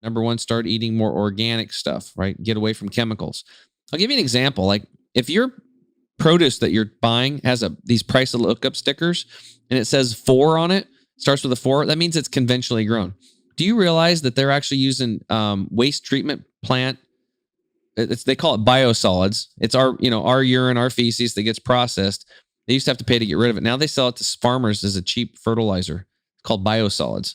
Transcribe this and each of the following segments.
Number one, start eating more organic stuff, right? Get away from chemicals. I'll give you an example. Like if your produce that you're buying has these price lookup stickers and it says 4 on it, starts with a 4, that means it's conventionally grown. Do you realize that they're actually using waste treatment plant? They call it biosolids. It's our urine, our feces that gets processed. They used to have to pay to get rid of it. Now they sell it to farmers as a cheap fertilizer. It's called biosolids.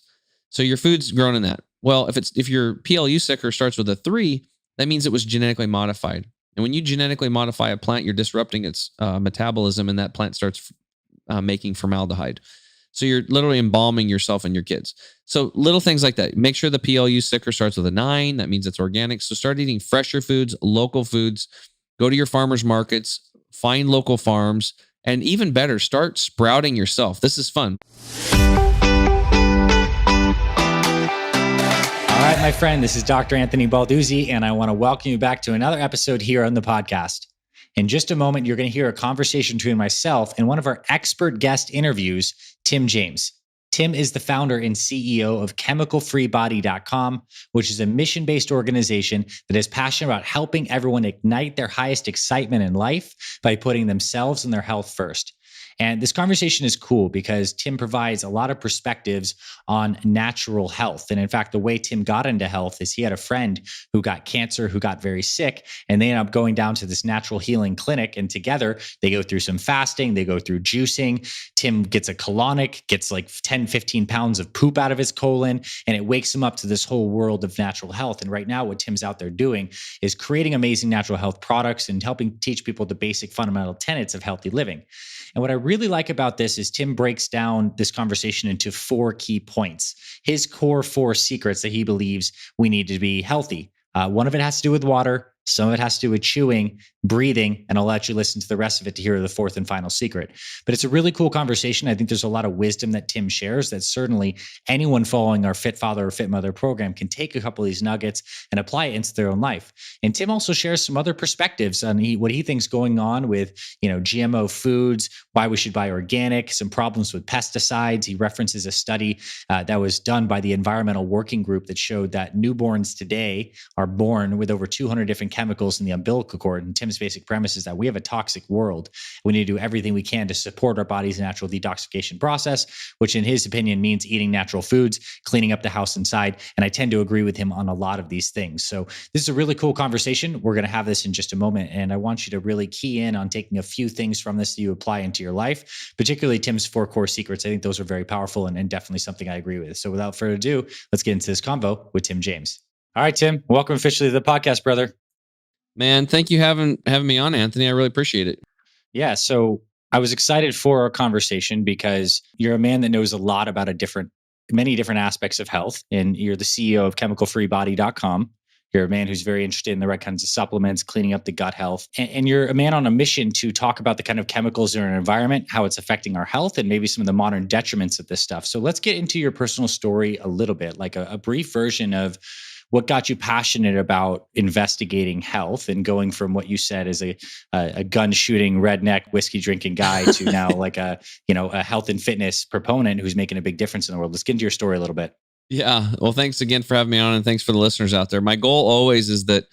So your food's grown in that. Well, if your PLU sticker starts with a 3, that means it was genetically modified. And when you genetically modify a plant, you're disrupting its metabolism, and that plant starts making formaldehyde. So you're literally embalming yourself and your kids. So little things like that. Make sure the PLU sticker starts with a 9. That means it's organic. So start eating fresher foods, local foods. Go to your farmers markets, find local farms, and even better, start sprouting yourself. This is fun. All right, my friend, this is Dr. Anthony Balduzzi, and I want to welcome you back to another episode here on the podcast. In just a moment, you're going to hear a conversation between myself and one of our expert guest interviews, Tim James. Tim is the founder and CEO of chemicalfreebody.com, which is a mission-based organization that is passionate about helping everyone ignite their highest excitement in life by putting themselves and their health first. And this conversation is cool because Tim provides a lot of perspectives on natural health. And in fact, the way Tim got into health is he had a friend who got cancer, who got very sick, and they ended up going down to this natural healing clinic. And together they go through some fasting, they go through juicing. Tim gets a colonic, gets like 10, 15 pounds of poop out of his colon, and it wakes him up to this whole world of natural health. And right now what Tim's out there doing is creating amazing natural health products and helping teach people the basic fundamental tenets of healthy living. And what I really like about this is Tim breaks down this conversation into 4 key points. His core 4 secrets that he believes we need to be healthy. One of it has to do with water. Some of it has to do with chewing, breathing, and I'll let you listen to the rest of it to hear the 4th and final secret. But it's a really cool conversation. I think there's a lot of wisdom that Tim shares that certainly anyone following our Fit Father or Fit Mother program can take a couple of these nuggets and apply it into their own life. And Tim also shares some other perspectives on what he thinks going on with, GMO foods, why we should buy organic, some problems with pesticides. He references a study that was done by the Environmental Working Group that showed that newborns today are born with over 200 different chemicals in the umbilical cord. And Tim's basic premise is that we have a toxic world. We need to do everything we can to support our body's natural detoxification process, which in his opinion means eating natural foods, cleaning up the house inside. And I tend to agree with him on a lot of these things. So this is a really cool conversation. We're going to have this in just a moment. And I want you to really key in on taking a few things from this that you apply into your life, particularly Tim's 4 core secrets. I think those are very powerful and definitely something I agree with. So without further ado, let's get into this convo with Tim James. All right, Tim, welcome officially to the podcast, brother. Man, thank you having me on, Anthony. I really appreciate it. Yeah. So I was excited for our conversation because you're a man that knows a lot about many different aspects of health. And you're the CEO of chemicalfreebody.com. You're a man who's very interested in the right kinds of supplements, cleaning up the gut health. And you're a man on a mission to talk about the kind of chemicals in our environment, how it's affecting our health, and maybe some of the modern detriments of this stuff. So let's get into your personal story a little bit, like a brief version of what got you passionate about investigating health and going from what you said as a gun shooting, redneck, whiskey drinking guy to now like a health and fitness proponent who's making a big difference in the world. Let's get into your story a little bit. Yeah. Well, thanks again for having me on, and thanks for the listeners out there. My goal always is that,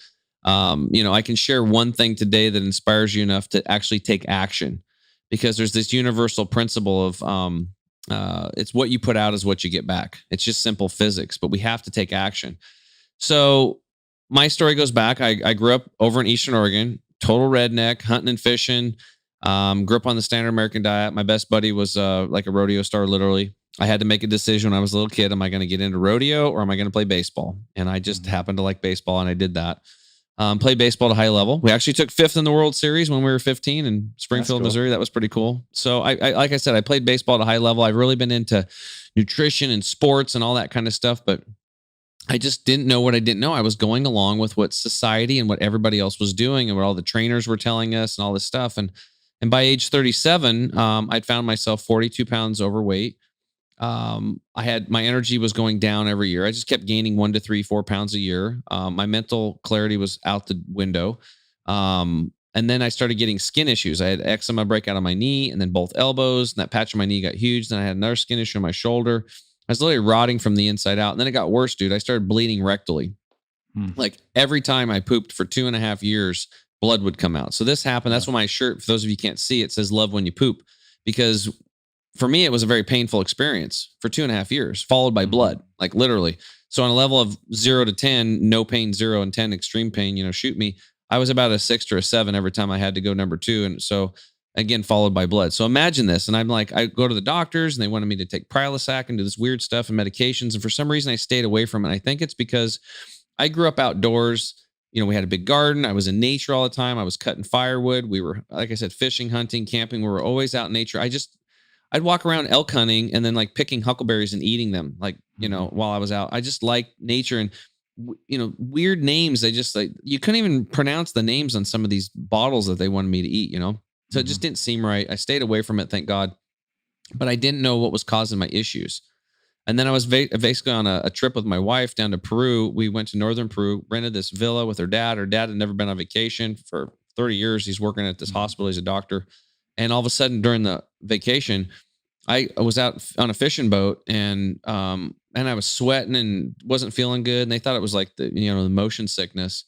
I can share one thing today that inspires you enough to actually take action, because there's this universal principle of, it's what you put out is what you get back. It's just simple physics, but we have to take action. So my story goes back. I grew up over in Eastern Oregon, total redneck, hunting and fishing. Grew up on the standard American diet. My best buddy was like a rodeo star, literally. I had to make a decision when I was a little kid. Am I going to get into rodeo or am I going to play baseball? And I just happened to like baseball, and I did that. Played baseball at a high level. We actually took 5th in the World Series when we were 15 in Springfield, Missouri. That was pretty cool. So I like I said, I played baseball at a high level. I've really been into nutrition and sports and all that kind of stuff, but I just didn't know what I didn't know. I was going along with what society and what everybody else was doing and what all the trainers were telling us and all this stuff. And by age 37, I'd found myself 42 pounds overweight. My energy was going down every year. I just kept gaining 1 to 3, 4 pounds a year. My mental clarity was out the window. And then I started getting skin issues. I had eczema break out on my knee and then both elbows, and that patch on my knee got huge. Then I had another skin issue on my shoulder. I was literally rotting from the inside out. And then it got worse, dude. I started bleeding rectally. Like every time I pooped for 2.5 years, blood would come out. So this happened. That's why my shirt, for those of you can't see, it says "Love when you poop," because for me, it was a very painful experience for 2.5 years, followed by blood, like literally. So on a level of 0 to 10, no pain, 0 and 10, extreme pain, shoot me. I was about a 6 or a 7 every time I had to go number 2. And so again, followed by blood. So imagine this. And I'm like, I go to the doctors and they wanted me to take Prilosec and do this weird stuff and medications. And for some reason I stayed away from it. I think it's because I grew up outdoors. We had a big garden. I was in nature all the time. I was cutting firewood. We were, like I said, fishing, hunting, camping. We were always out in nature. I'd walk around elk hunting and then like picking huckleberries and eating them, like, while I was out. I just like nature and, weird names. They just like, you couldn't even pronounce the names on some of these bottles that they wanted me to eat, So it just didn't seem right. I stayed away from it, thank God. But I didn't know what was causing my issues. And then I was basically on a trip with my wife down to Peru. We went to northern Peru, rented this villa with her dad. Her dad had never been on vacation for 30 years. He's working at this hospital. He's a doctor. And all of a sudden during the vacation, I was out on a fishing boat and I was sweating and wasn't feeling good. And they thought it was like the motion sickness.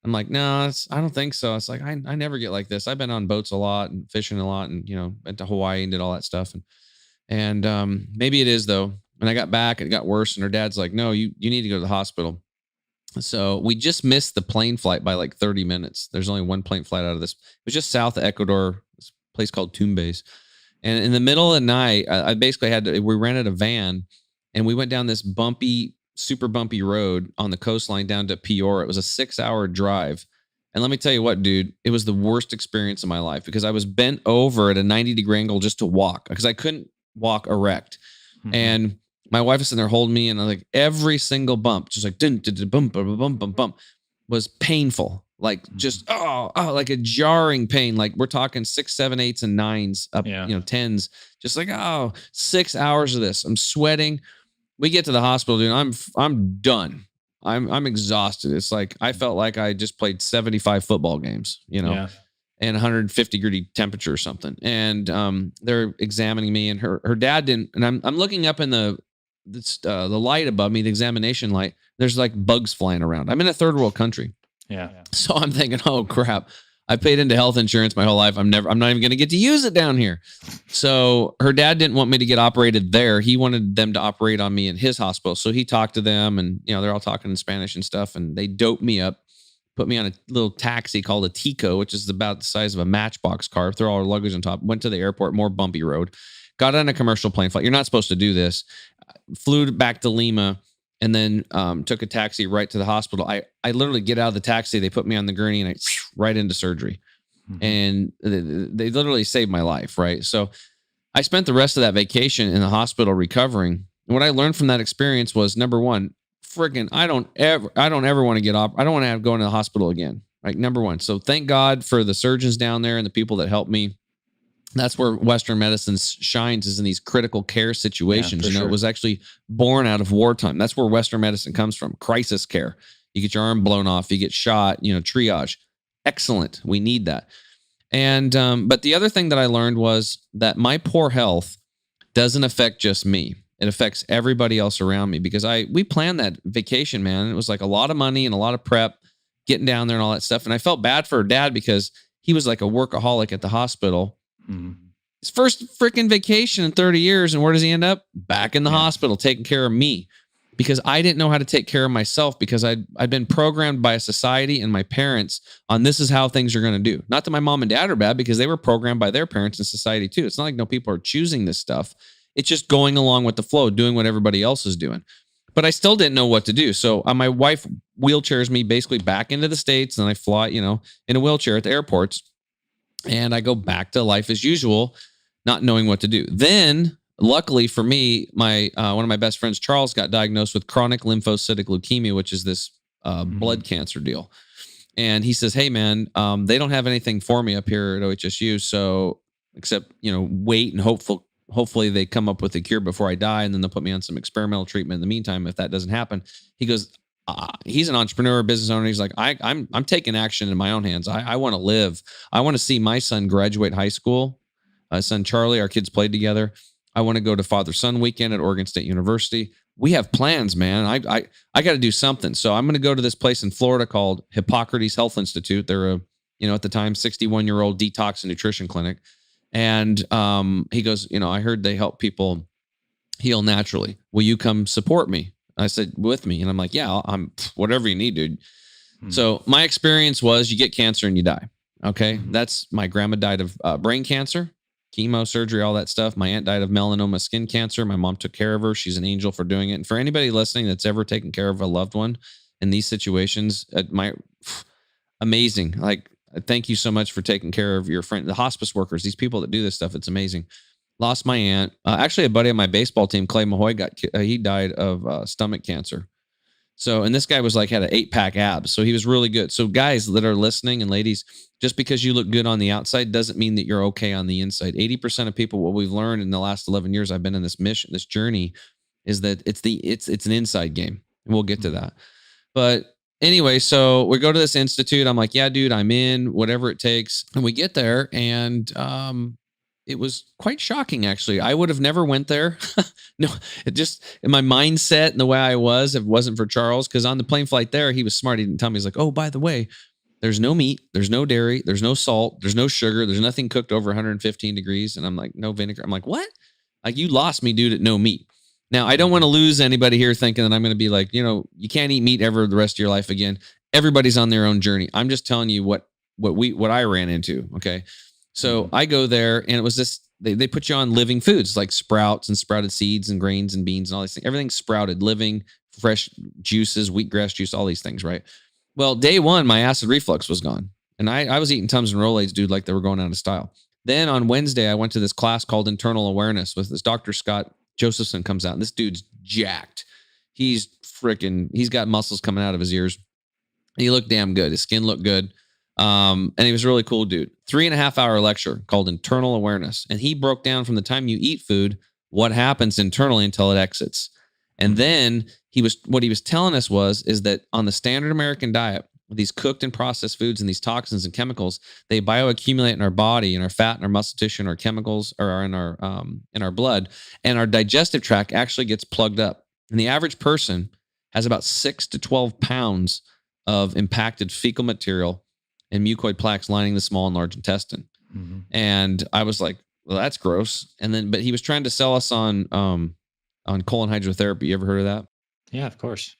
I'm like, no, I don't think so. It's like, I never get like this. I've been on boats a lot and fishing a lot and, went to Hawaii and did all that stuff. And maybe it is though. And I got back, it got worse. And her dad's like, no, you need to go to the hospital. So we just missed the plane flight by like 30 minutes. There's only one plane flight out of this. It was just south of Ecuador, this place called Tumbes. And in the middle of the night, I basically we rented a van and we went down this super bumpy road on the coastline down to Piora. It was a 6-hour drive. And let me tell you what, dude, it was the worst experience of my life because I was bent over at a 90-degree angle just to walk because I couldn't walk erect. And my wife was sitting there holding me and like every single bump, just like dun, dun, dun, bump, bump, bump, bump, bump, was painful. Like just, like a jarring pain. Like we're talking 6, 7, 8s and 9s up, 10s, just like, 6 hours of this. I'm sweating. We get to the hospital, dude. I'm done. I'm exhausted. It's like, I felt like I just played 75 football games, and 150-degree temperature or something. And they're examining me and her dad didn't, and I'm looking up in the light above me, the examination light. There's like bugs flying around. I'm in a third world country. Yeah. So I'm thinking, oh crap, I paid into health insurance my whole life. I'm not even going to get to use it down here. So her dad didn't want me to get operated there. He wanted them to operate on me in his hospital. So he talked to them and, they're all talking in Spanish and stuff. And they doped me up, put me on a little taxi called a Tico, which is about the size of a Matchbox car, throw all our luggage on top, went to the airport, more bumpy road, got on a commercial plane flight. You're not supposed to do this. Flew back to Lima and then took a taxi right to the hospital. I literally get out of the taxi. They put me on the gurney and right into surgery. And they literally saved my life. Right. So I spent the rest of that vacation in the hospital recovering. And what I learned from that experience was, number one, I don't ever want to get off. I don't want to go into the hospital again. Like number one. So thank God for the surgeons down there and the people that helped me. That's where Western medicine shines, is in these critical care situations. It was actually born out of wartime. That's where Western medicine comes from. Crisis care. You get your arm blown off, you get shot, triage. Excellent. We need that. And, but the other thing that I learned was that my poor health doesn't affect just me. It affects everybody else around me because we planned that vacation, man. It was like a lot of money and a lot of prep getting down there and all that stuff. And I felt bad for her dad because he was like a workaholic at the hospital. His first freaking vacation in 30 years. And where does he end up? Back in the hospital, taking care of me because I didn't know how to take care of myself because I'd been programmed by a society and my parents on this is how things are going to do. Not that my mom and dad are bad because they were programmed by their parents and society too. It's not like no people are choosing this stuff. It's just going along with the flow, doing what everybody else is doing. But I still didn't know what to do. So my wife wheelchairs me basically back into the States and I fly, in a wheelchair at the airports. And I go back to life as usual, not knowing what to do. Then, luckily for me, my one of my best friends, Charles, got diagnosed with chronic lymphocytic leukemia, which is this blood cancer deal. And he says, hey, man, they don't have anything for me up here at OHSU. So except, wait and hopefully they come up with a cure before I die. And then they'll put me on some experimental treatment in the meantime. If that doesn't happen, he goes, he's an entrepreneur, business owner. He's like, I'm taking action in my own hands. I want to live. I want to see my son graduate high school. My son, Charlie, our kids played together. I want to go to Father-Son weekend at Oregon State University. We have plans, man. I got to do something. So I'm going to go to this place in Florida called Hippocrates Health Institute. They're a, at the time, 61-year-old detox and nutrition clinic. And he goes, I heard they help people heal naturally. Will you come support me? I said, with me. And I'm like, yeah, I'm whatever you need, dude. So my experience was you get cancer and you die. Okay. That's my grandma died of brain cancer, chemo, surgery, all that stuff. My aunt died of melanoma skin cancer. My mom took care of her. She's an angel for doing it. And for anybody listening that's ever taken care of a loved one in these situations, amazing. Like, thank you so much for taking care of your friend, the hospice workers, these people that do this stuff. It's amazing. Lost my aunt. Actually, a buddy on my baseball team, Clay Mahoy, he died of stomach cancer. So, and this guy was like, had an 8-pack abs. So he was really good. So guys that are listening and ladies, just because you look good on the outside doesn't mean that you're okay on the inside. 80% of people, what we've learned in the last 11 years I've been in this journey, is that it's an inside game. And we'll get to that. But anyway, so we go to this institute. I'm like, yeah, dude, I'm in, whatever it takes. And we get there, and it was quite shocking, actually. I would have never went there. No, it just, in my mindset and the way I was, if it wasn't for Charles, because on the plane flight there, he was smart. He didn't tell me. He's like, oh, by the way, there's no meat, there's no dairy, there's no salt, there's no sugar, there's nothing cooked over 115 degrees. And I'm like, no vinegar. I'm like, what? Like, you lost me, dude, at no meat. Now, I don't want to lose anybody here thinking that I'm going to be like, you can't eat meat ever the rest of your life again. Everybody's on their own journey. I'm just telling you what I ran into. Okay. So I go there, and it was this, they put you on living foods like sprouts and sprouted seeds and grains and beans and all these things. Everything's sprouted, living, fresh juices, wheatgrass juice, all these things, right? Well, day one, my acid reflux was gone. And I was eating Tums and Rolaids, dude, like they were going out of style. Then on Wednesday, I went to this class called Internal Awareness with this Dr. Scott Josephson comes out. And this dude's jacked. He's got muscles coming out of his ears. He looked damn good. His skin looked good. And he was a really cool dude. 3.5-hour lecture called Internal Awareness. And he broke down from the time you eat food, what happens internally until it exits. And then what he was telling us is that on the standard American diet, these cooked and processed foods and these toxins and chemicals, they bioaccumulate in our body, in our fat, in our muscle tissue, in our chemicals, or in our blood. And our digestive tract actually gets plugged up. And the average person has about 6 to 12 pounds of impacted fecal material and mucoid plaques lining the small and large intestine. And I was like, well, that's gross. But he was trying to sell us on colon hydrotherapy. You ever heard of that? Yeah, of course.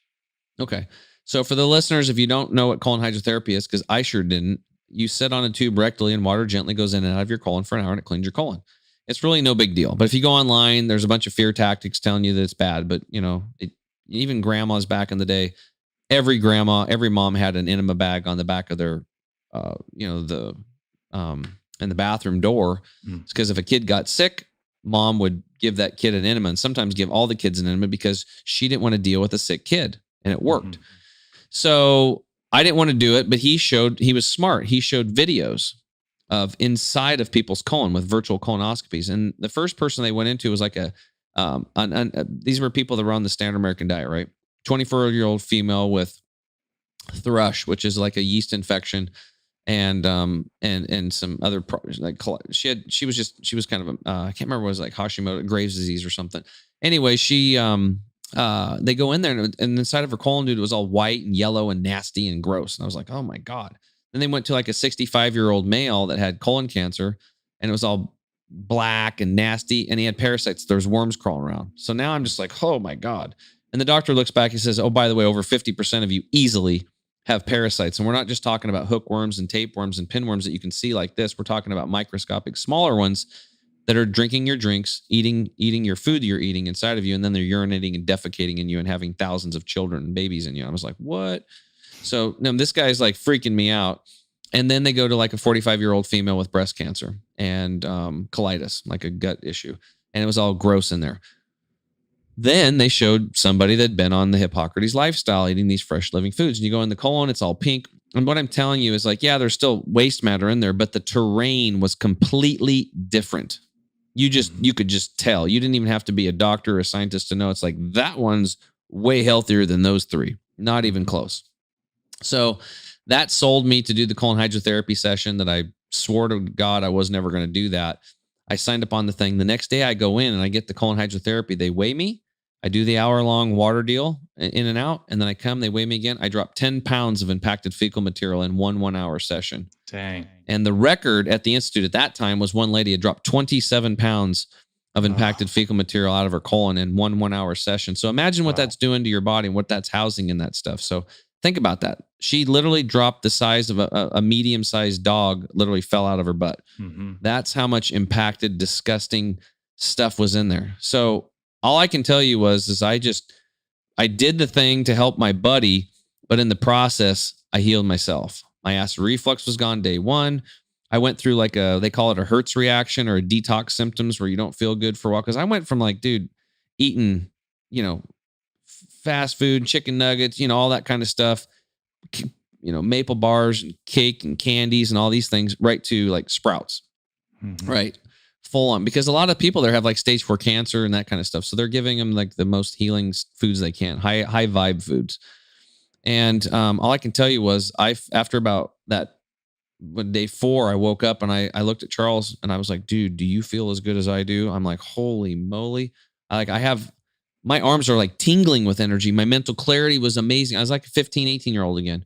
Okay. So for the listeners, if you don't know what colon hydrotherapy is, because I sure didn't, you sit on a tube rectally and water gently goes in and out of your colon for an hour and it cleans your colon. It's really no big deal. But if you go online, there's a bunch of fear tactics telling you that it's bad. But, even grandmas back in the day, every mom had an enema bag on the back of their, in the bathroom door. It's because if a kid got sick, mom would give that kid an enema, and sometimes give all the kids an enema because she didn't want to deal with a sick kid, and it worked. So I didn't want to do it, but he was smart. He showed videos of inside of people's colon with virtual colonoscopies. And the first person they went into was like these were people that were on the standard American diet, right? 24-year-old female with thrush, which is like a yeast infection, and some other like she was kind of I can't remember what it was, like Hashimoto, Graves' disease or something. Anyway, they go in there and inside of her colon, dude, it was all white and yellow and nasty and gross. And I was like, oh my God. Then they went to like a 65-year-old male that had colon cancer, and it was all black and nasty, and he had parasites. There was worms crawling around. So now I'm just like, oh my God. And the doctor looks back, he says, oh, by the way, over 50% of you easily have parasites. And we're not just talking about hookworms and tapeworms and pinworms that you can see like this. We're talking about microscopic, smaller ones that are drinking your drinks, eating your food you're eating inside of you, and then they're urinating and defecating in you and having thousands of children and babies in you. I was like, what? So no, this guy's like freaking me out. And then they go to like a 45-year-old female with breast cancer and colitis, like a gut issue. And it was all gross in there. Then they showed somebody that'd been on the Hippocrates lifestyle, eating these fresh living foods. And you go in the colon, it's all pink. And what I'm telling you is like, yeah, there's still waste matter in there, but the terrain was completely different. You could just tell. You didn't even have to be a doctor or a scientist to know. It's like, that one's way healthier than those three. Not even close. So that sold me to do the colon hydrotherapy session that I swore to God I was never going to do that. I signed up on the thing. The next day I go in and I get the colon hydrotherapy. They weigh me. I do the hour-long water deal in and out. And then I come, they weigh me again. I drop 10 pounds of impacted fecal material in 1 hour session. Dang. And the record at the Institute at that time was one lady had dropped 27 pounds of impacted fecal material out of her colon in 1 hour session. So imagine what that's doing to your body and what that's housing in that stuff. So think about that. She literally dropped the size of a medium-sized dog, literally fell out of her butt. Mm-hmm. That's how much impacted, disgusting stuff was in there. So all I can tell you is I did the thing to help my buddy, but in the process, I healed myself. My acid reflux was gone day one. I went through like they call it a Hertz reaction or a detox symptoms where you don't feel good for a while. Cause I went from like, dude, eating, fast food, chicken nuggets, all that kind of stuff, maple bars and cake and candies and all these things right to like Sprouts, right? Full on, because a lot of people there have like stage 4 cancer and that kind of stuff. So they're giving them like the most healing foods they can, high vibe foods. And all I can tell you was after about that, day 4, I woke up and I looked at Charles and I was like, dude, do you feel as good as I do? I'm like, holy moly. My arms are like tingling with energy. My mental clarity was amazing. I was like a 15, 18-year-old again.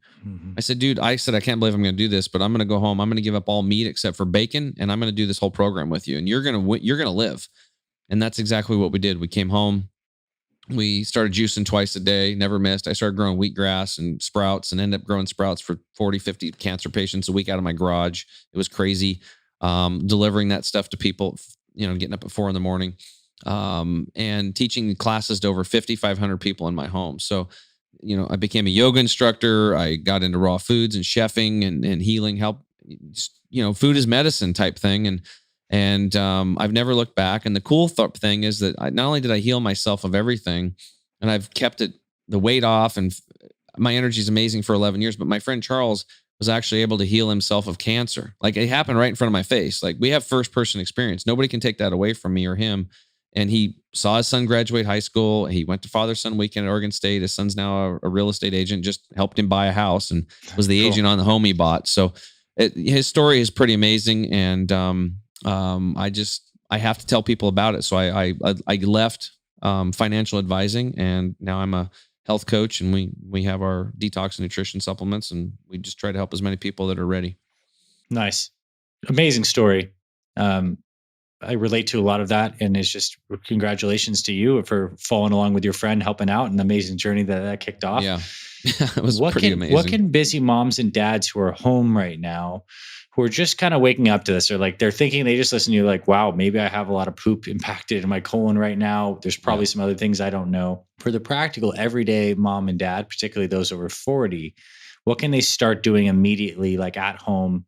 I said, dude, I can't believe I'm going to do this, but I'm going to go home. I'm going to give up all meat except for bacon. And I'm going to do this whole program with you. And you're going to live. And that's exactly what we did. We came home. We started juicing twice a day, never missed. I started growing wheatgrass and sprouts and ended up growing sprouts for 40, 50 cancer patients a week out of my garage. It was crazy. Delivering that stuff to people, getting up at 4 a.m. And teaching classes to over 5,500 people in my home. So, I became a yoga instructor. I got into raw foods and chefing and healing help, food is medicine type thing. And I've never looked back. And the cool thing is that not only did I heal myself of everything, and I've kept the weight off, and my energy is amazing for 11 years, but my friend Charles was actually able to heal himself of cancer. Like it happened right in front of my face. Like we have first person experience. Nobody can take that away from me or him. And he saw his son graduate high school. He went to father-son weekend at Oregon State. His son's now a real estate agent, just helped him buy a house and was the agent on the home he bought. So his story is pretty amazing. And I have to tell people about it. So I left financial advising, and now I'm a health coach, and we have our detox and nutrition supplements, and we just try to help as many people that are ready. Nice. Amazing story. I relate to a lot of that, and it's just congratulations to you for following along with your friend, helping out, and the amazing journey that kicked off. Yeah. It was pretty amazing. What can busy moms and dads who are home right now, who are just kind of waking up to this, or like they're thinking, they just listen to you like, wow, maybe I have a lot of poop impacted in my colon right now. There's probably some other things I don't know. For the practical everyday mom and dad, particularly those over 40, what can they start doing immediately, like at home,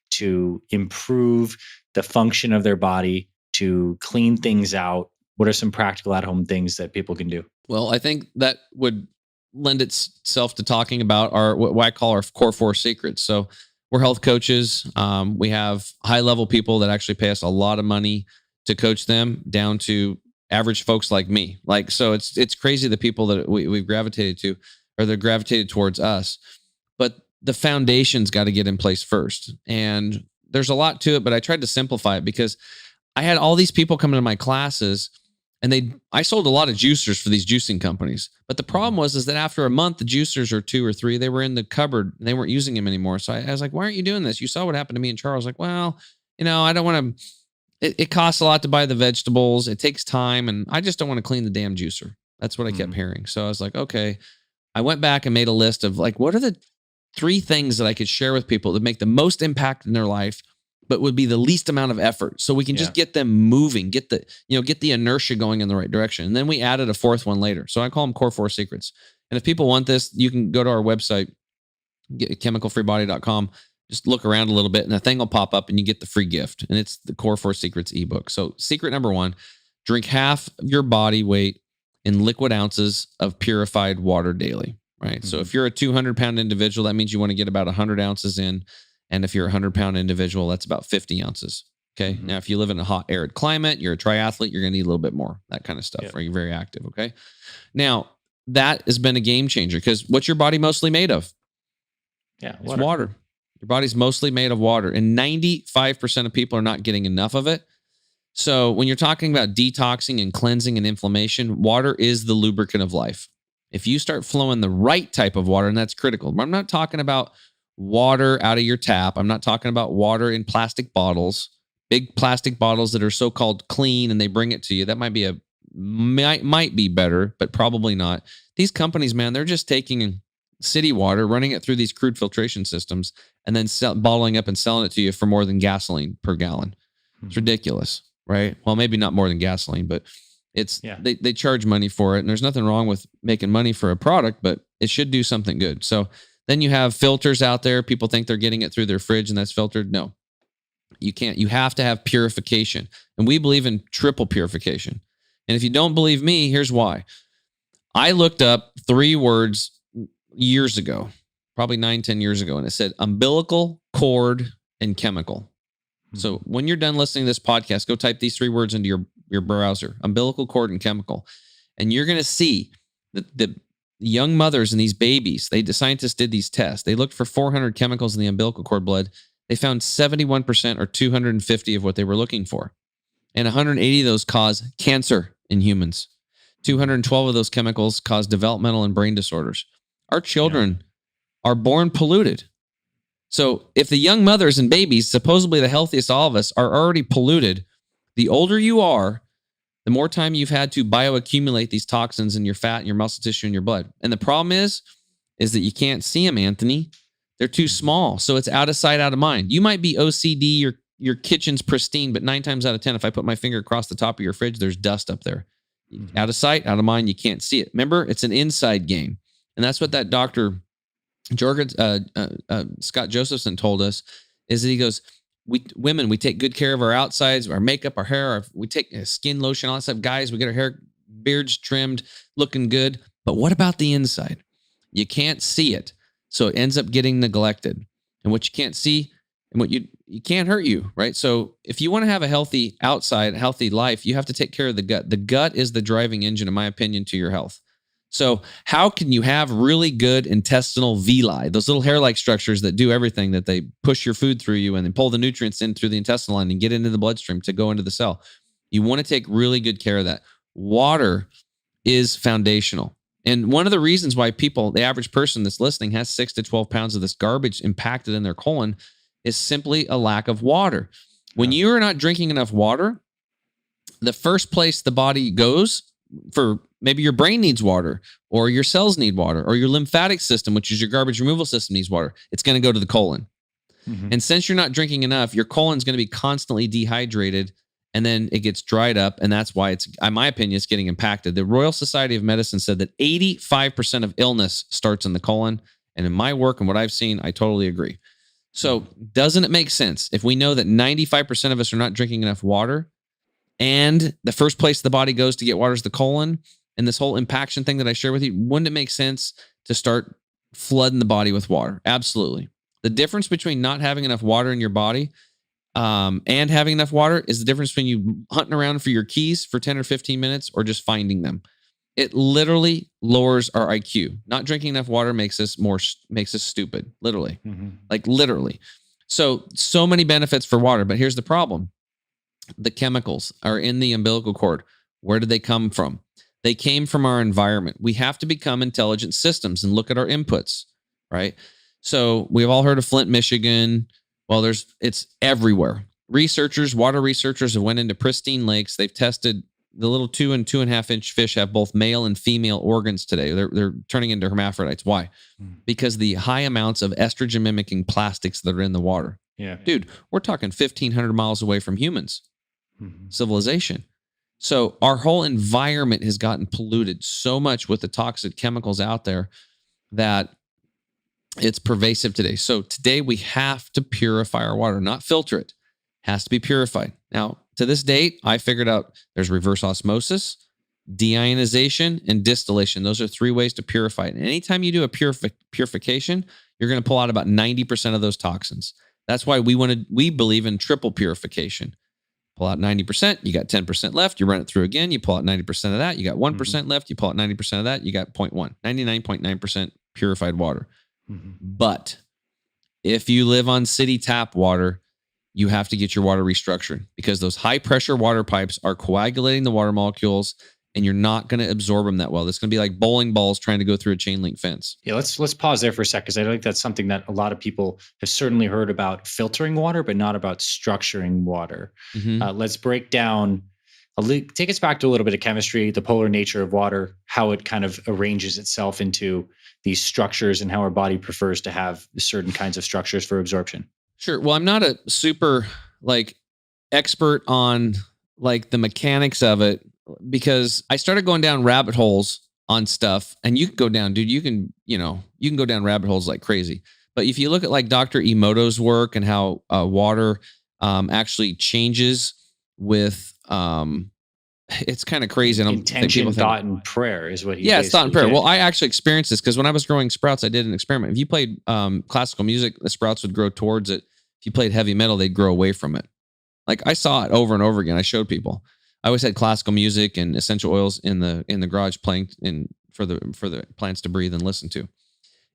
to improve the function of their body, to clean things out? What are some practical at-home things that people can do? Well, I think that would lend itself to talking about what I call our core 4 secrets. So we're health coaches. We have high-level people that actually pay us a lot of money to coach them, down to average folks like me. So it's crazy the people that we've gravitated to, or they're gravitated towards us. But the foundation's got to get in place first. And there's a lot to it, but I tried to simplify it because I had all these people coming to my classes, and I sold a lot of juicers for these juicing companies. But the problem was that after a month, the juicers, or 2 or 3, they were in the cupboard and they weren't using them anymore. So I was like, why aren't you doing this? You saw what happened to me and Charles. Like, well, I don't want to, it costs a lot to buy the vegetables. It takes time, and I just don't want to clean the damn juicer. That's what I kept hearing. So I was like, okay. I went back and made a list of like, what are the 3 things that I could share with people that make the most impact in their life, but would be the least amount of effort, so we can just get them moving, get the inertia going in the right direction. And then we added a 4th one later. So I call them core 4 secrets. And if people want this, you can go to our website, chemicalfreebody.com, just look around a little bit and a thing will pop up and you get the free gift. And it's the core 4 secrets ebook. So secret number 1, drink half of your body weight in liquid ounces of purified water daily, right? So if you're a 200-pound individual, that means you want to get about 100 ounces in. And if you're a 100-pound individual, that's about 50 ounces. Okay. Now, if you live in a hot, arid climate, you're a triathlete, you're going to need a little bit more, that kind of stuff, right? You're very active. Okay. Now, that has been a game changer, because what's your body mostly made of? Yeah. It's water. Your body's mostly made of water. And 95% of people are not getting enough of it. So when you're talking about detoxing and cleansing and inflammation, water is the lubricant of life. If you start flowing the right type of water, and that's critical. I'm not talking about water out of your tap. I'm not talking about water in plastic bottles, big plastic bottles that are so-called clean and they bring it to you. That might be better, but probably not. These companies, man, they're just taking city water, running it through these crude filtration systems, and then bottling up and selling it to you for more than gasoline per gallon. It's ridiculous, right? Well, maybe not more than gasoline, but they charge money for it. And there's nothing wrong with making money for a product, but it should do something good. So then you have filters out there. People think they're getting it through their fridge and that's filtered. No, you can't. You have to have purification. And we believe in triple purification. And if you don't believe me, here's why. I looked up 3 words years ago, probably 9-10 years ago, and it said umbilical, cord, and chemical. So when you're done listening to this podcast, go type these 3 words into your browser, umbilical cord and chemical. And you're going to see that the young mothers and these babies, the scientists did these tests. They looked for 400 chemicals in the umbilical cord blood. They found 71% or 250 of what they were looking for. And 180 of those cause cancer in humans. 212 of those chemicals cause developmental and brain disorders. Our children are born polluted. So if the young mothers and babies, supposedly the healthiest of all of us, are already polluted, the older you are, the more time you've had to bioaccumulate these toxins in your fat and your muscle tissue and your blood. And the problem is that you can't see them, Anthony. They're too small. So it's out of sight, out of mind. You might be OCD, your kitchen's pristine, but 9 times out of 10, if I put my finger across the top of your fridge, there's dust up there. Out of sight, out of mind, you can't see it. Remember, it's an inside game. And that's what that doctor, Scott Josephson, told us, is that he goes, women, we take good care of our outsides, our makeup, our hair, we take skin lotion, all that stuff. Guys, we get our hair, beards trimmed, looking good. But what about the inside? You can't see it. So it ends up getting neglected. And what you can't see and what you can't hurt you, right? So if you want to have a healthy outside, healthy life, you have to take care of the gut. The gut is the driving engine, in my opinion, to your health. So how can you have really good intestinal villi, those little hair-like structures that do everything, that they push your food through you and then pull the nutrients in through the intestinal line and get into the bloodstream to go into the cell? You want to take really good care of that. Water is foundational. And one of the reasons why the average person that's listening, has 6 to 12 pounds of this garbage impacted in their colon is simply a lack of water. When you are not drinking enough water, the first place the body goes for, maybe your brain needs water, or your cells need water, or your lymphatic system, which is your garbage removal system, needs water. It's going to go to the colon. And since you're not drinking enough, your colon's going to be constantly dehydrated, and then it gets dried up. And that's why it's, in my opinion, it's getting impacted. The Royal Society of Medicine said that 85% of illness starts in the colon. And in my work and what I've seen, I totally agree. So doesn't it make sense if we know that 95% of us are not drinking enough water, and the first place the body goes to get water is the colon, and this whole impaction thing that I share with you, wouldn't it make sense to start flooding the body with water? Absolutely. The difference between not having enough water in your body and having enough water is the difference between you hunting around for your keys for 10 or 15 minutes or just finding them. It literally lowers our IQ. Not drinking enough water makes us stupid, literally. Like literally. So many benefits for water, but here's the problem. The chemicals are in the umbilical cord. Where did they come from? They came from our environment. We have to become intelligent systems and look at our inputs, right? So we've all heard of Flint, Michigan. Well, it's everywhere. Water researchers have went into pristine lakes. They've tested the little 2 and 2.5 inch fish have both male and female organs today. They're turning into hermaphrodites. Why? Because the high amounts of estrogen mimicking plastics that are in the water. Yeah. Dude, we're talking 1,500 miles away from humans, civilization. So our whole environment has gotten polluted so much with the toxic chemicals out there that it's pervasive today. So today we have to purify our water, not filter it. It has to be purified. Now, to this date, I figured out there's reverse osmosis, deionization, and distillation. Those are 3 ways to purify it. And anytime you do a purification, you're going to pull out about 90% of those toxins. That's why we believe in triple purification. Pull out 90%, you got 10% left, you run it through again, you pull out 90% of that, you got 1% left, you pull out 90% of that, you got 0.1, 99.9% purified water. But if you live on city tap water, you have to get your water restructured, because those high pressure water pipes are coagulating the water molecules, and you're not going to absorb them that well. It's going to be like bowling balls trying to go through a chain link fence. Yeah, let's pause there for a sec, because I think that's something that a lot of people have certainly heard about filtering water, but not about structuring water. Let's break down. Take us back to a little bit of chemistry, the polar nature of water, how it kind of arranges itself into these structures, and how our body prefers to have certain kinds of structures for absorption. Sure. Well, I'm not a super expert on the mechanics of it, because I started going down rabbit holes on stuff, and you can go down, dude, you can go down rabbit holes like crazy. But if you look at Dr. Emoto's work and how water actually changes with, it's kind of crazy. Intention, thought, and prayer is what he. Yeah, it's thought and prayer. Well, I actually experienced this because when I was growing sprouts, I did an experiment. If you played classical music, the sprouts would grow towards it. If you played heavy metal, they'd grow away from it. I saw it over and over again. I showed people. I always had classical music and essential oils in the garage playing for the plants to breathe and listen to.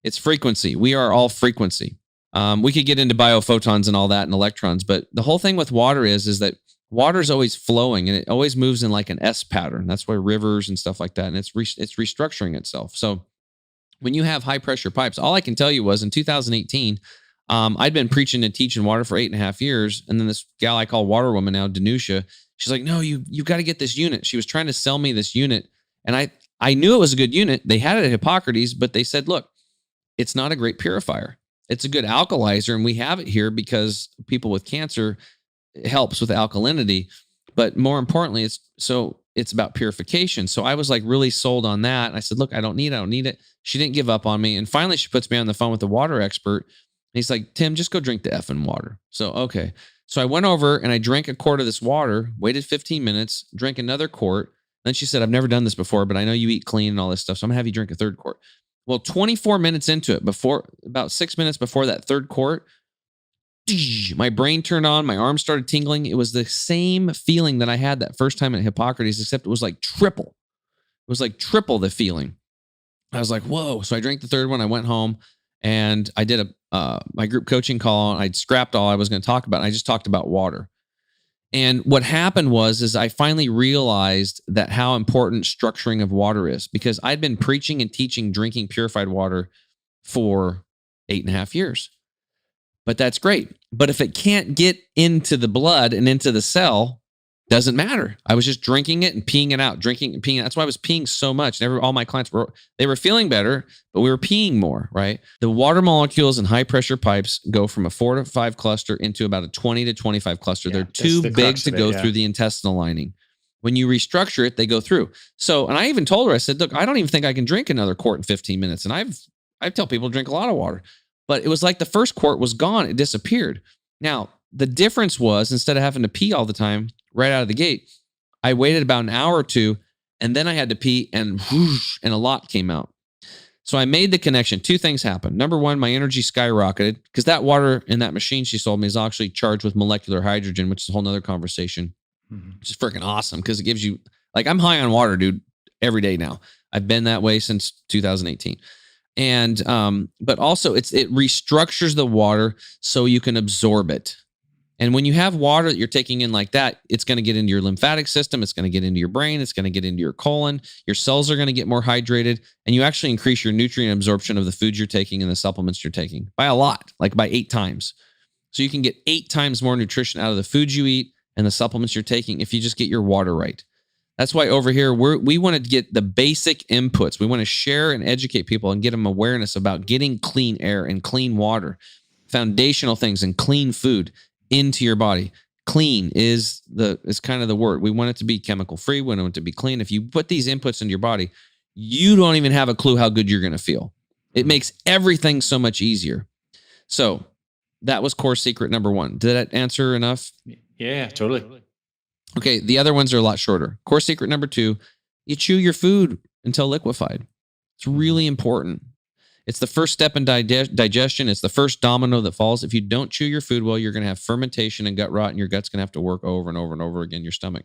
It's frequency. We are all frequency. We could get into biophotons and all that and electrons, but the whole thing with water is that water is always flowing, and it always moves in an S pattern. That's why rivers and stuff like that, and it's restructuring itself. So when you have high pressure pipes, all I can tell you was in 2018, I'd been preaching and teaching water for 8.5 years, and then this gal I call Water Woman now, Danusha, she's like, "No, you've got to get this unit." She was trying to sell me this unit, and I knew it was a good unit. They had it at Hippocrates, but they said, "Look, it's not a great purifier. It's a good alkalizer, and we have it here because people with cancer, it helps with alkalinity, but more importantly, it's about purification." So I was really sold on that. And I said, "Look, I don't need it." She didn't give up on me. And finally she puts me on the phone with the water expert. And he's like, "Tim, just go drink the effing water." So, okay. So I went over and I drank a quart of this water, waited 15 minutes, drank another quart. Then she said, "I've never done this before, but I know you eat clean and all this stuff, so I'm gonna have you drink a third quart." Well, 24 minutes into it, about 6 minutes before that third quart, my brain turned on, my arms started tingling. It was the same feeling that I had that first time at Hippocrates, except it was triple. It was triple the feeling. I was like, whoa. So I drank the third one. I went home and I did my group coaching call, and I'd scrapped all I was going to talk about. I just talked about water. And what happened was I finally realized that how important structuring of water is, because I'd been preaching and teaching drinking purified water for 8.5 years. But that's great. But if it can't get into the blood and into the cell, doesn't matter. I was just drinking it and peeing it out, drinking and peeing. That's why I was peeing so much. All my clients were feeling better, but we were peeing more, right? The water molecules in high pressure pipes go from a 4 to 5 cluster into about a 20 to 25 cluster. They're too big to go through the intestinal lining. When you restructure it, they go through. So, and I even told her, I said, "Look, I don't even think I can drink another quart in 15 minutes. And I tell people to drink a lot of water. But it was the first quart was gone. It disappeared. Now, the difference was, instead of having to pee all the time right out of the gate, I waited about an hour or two, and then I had to pee, and whoosh, and a lot came out. So I made the connection. 2 things happened. Number one, my energy skyrocketed, because that water in that machine she sold me is actually charged with molecular hydrogen, which is a whole nother conversation. Which is freaking awesome, because it gives you, I'm high on water, dude, every day now. I've been that way since 2018. And, but also it restructures the water so you can absorb it. And when you have water that you're taking in like that, it's going to get into your lymphatic system. It's going to get into your brain. It's going to get into your colon. Your cells are going to get more hydrated, and you actually increase your nutrient absorption of the foods you're taking and the supplements you're taking by a lot, by 8 times. So you can get 8 times more nutrition out of the foods you eat and the supplements you're taking if you just get your water right. That's why over here, we want to get the basic inputs. We want to share and educate people and get them awareness about getting clean air and clean water, foundational things, and clean food into your body. Clean is kind of the word. We want it to be chemical free. We want it to be clean. If you put these inputs into your body, you don't even have a clue how good you're going to feel. It makes everything so much easier. So that was core secret number 1. Did that answer enough? Yeah, totally. Okay, the other ones are a lot shorter. Core secret number 2, you chew your food until liquefied. It's really important. It's the first step in digestion. It's the first domino that falls. If you don't chew your food well, you're going to have fermentation and gut rot, and your gut's going to have to work over and over and over again, your stomach.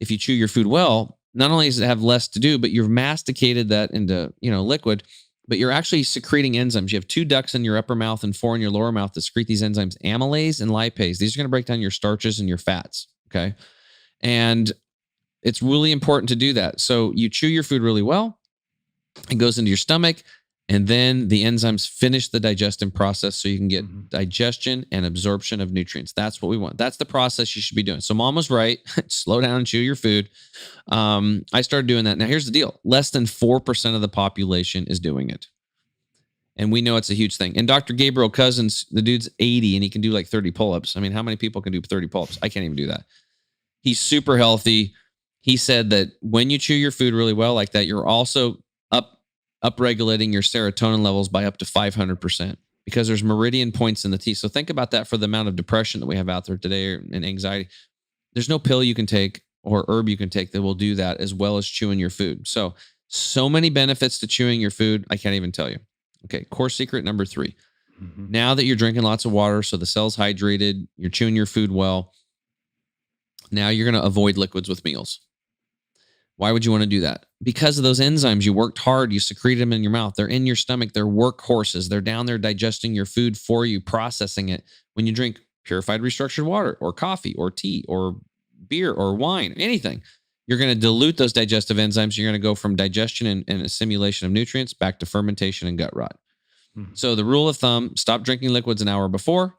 If you chew your food well, not only does it have less to do, but you've masticated that into, liquid, but you're actually secreting enzymes. You have 2 ducts in your upper mouth and 4 in your lower mouth that secrete these enzymes, amylase and lipase. These are going to break down your starches and your fats. Okay. And it's really important to do that. So you chew your food really well. It goes into your stomach, and then the enzymes finish the digestion process so you can get digestion and absorption of nutrients. That's what we want. That's the process you should be doing. So mom was right. Slow down and chew your food. I started doing that. Now, here's the deal. Less than 4% of the population is doing it. And we know it's a huge thing. And Dr. Gabriel Cousens, the dude's 80 and he can do like 30 pull-ups. I mean, how many people can do 30 pull-ups? I can't even do that. He's super healthy. He said that when you chew your food really well like that, you're also up-regulating your serotonin levels by up to 500% because there's meridian points in the teeth. So think about that for the amount of depression that we have out there today and anxiety. There's no pill you can take or herb you can take that will do that as well as chewing your food. So many benefits to chewing your food. I can't even tell you. Okay, core secret number 3. Now that you're drinking lots of water, so the cell's hydrated, you're chewing your food well, now you're going to avoid liquids with meals. Why would you want to do that? Because of those enzymes. You worked hard. You secreted them in your mouth. They're in your stomach. They're workhorses. They're down there digesting your food for you, processing it. When you drink purified restructured water or coffee or tea or beer or wine, anything, you're going to dilute those digestive enzymes. You're going to go from digestion and assimilation of nutrients back to fermentation and gut rot. So the rule of thumb, stop drinking liquids an hour before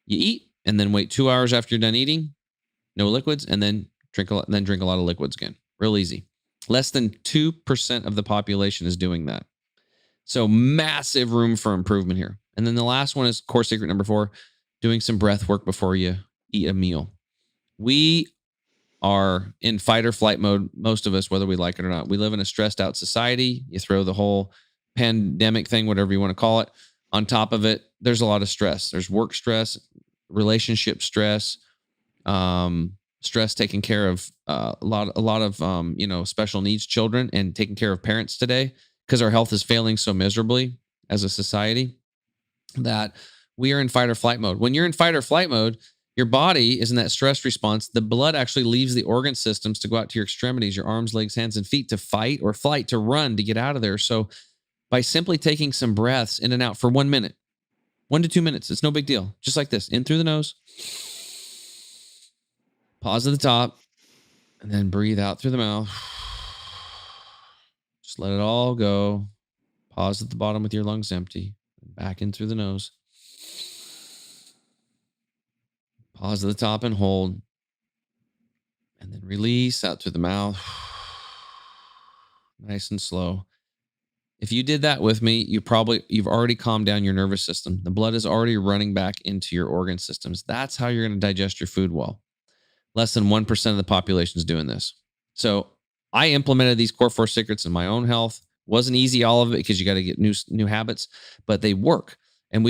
you eat and then wait 2 hours after you're done eating, no liquids, and then drink a lot of liquids again. Real easy. Less than 2% of the population is doing that. So massive room for improvement here. And then the last one is core secret number 4, doing some breath work before you eat a meal. We are in fight or flight mode, most of us, whether we like it or not. We live in a stressed out society. You throw the whole pandemic thing, whatever you want to call it, on top of it. There's a lot of stress. There's work stress, relationship stress, stress taking care of a lot of special needs children and taking care of parents today because our health is failing so miserably as a society that we are in fight or flight mode. When you're in fight or flight mode, your body is in that stress response. The blood actually leaves the organ systems to go out to your extremities, your arms, legs, hands, and feet to fight or flight, to run, to get out of there. So by simply taking some breaths in and out for 1 minute, 1 to 2 minutes, it's no big deal. Just like this, in through the nose, pause at the top, and then breathe out through the mouth. Just let it all go. Pause at the bottom with your lungs empty. Back in through the nose. Pause at the top and hold. And then release out through the mouth. Nice and slow. If you did that with me, you've already calmed down your nervous system. The blood is already running back into your organ systems. That's how you're going to digest your food well. Less than 1% of the population is doing this. So I implemented these core 4 secrets in my own health. Wasn't easy, all of it, because you got to get new habits, but they work. And